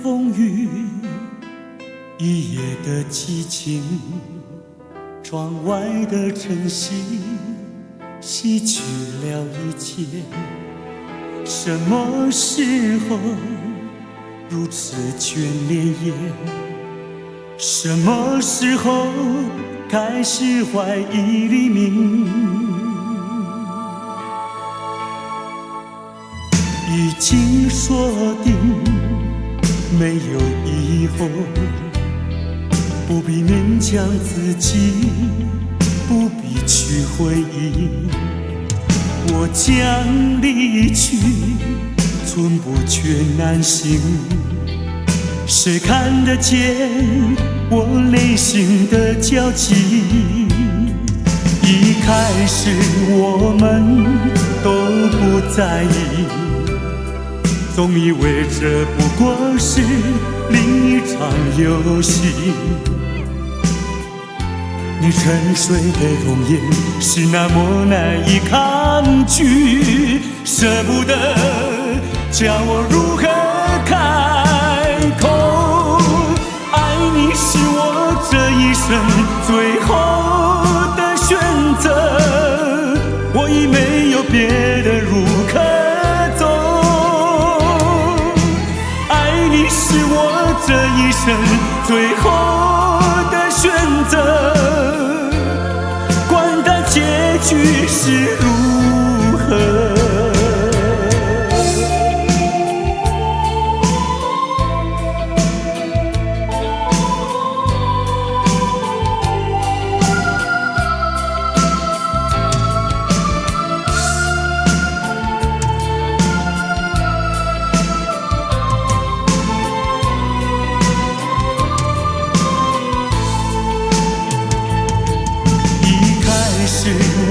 风雨，一夜的激情，窗外的晨曦洗去了一切。什么时候如此眷恋夜？什么时候开始怀疑黎明？已经说定没有以后，不必勉强自己，不必去回忆。我将离去，寸步却难行。谁看得见我内心的焦急？一开始我们都不在意，总以为这不过是另一场游戏。你沉睡的容颜是那么难以抗拒，舍不得叫我如何开口。爱你是我这一生最后的选择，我已没有别的路可走。爱你是我这一生最后的选择，结局是如何？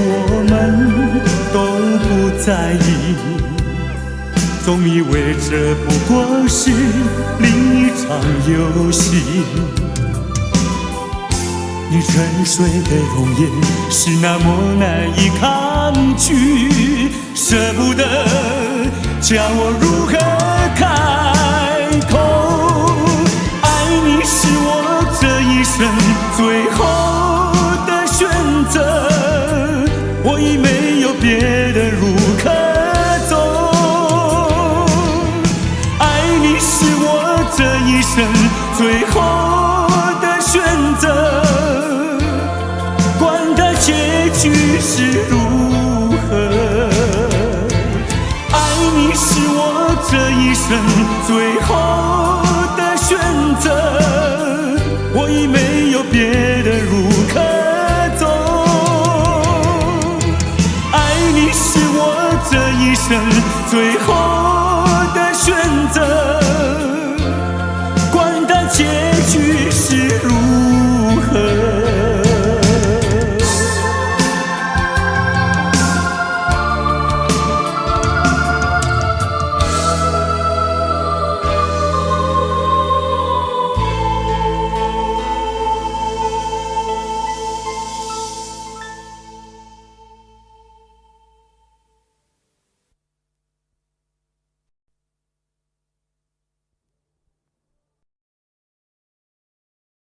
我们都不在意，总以为这不过是另一场游戏。你沉睡的容颜是那么难以抗拒，舍不得叫我如何开口。爱你是我这一生最后的选择，我已没有别的路可走。爱你是我这一生最后的选择，管它结局是如何。爱你是我这一生最后的选择，我已没有别的路可走。你是我这一生最后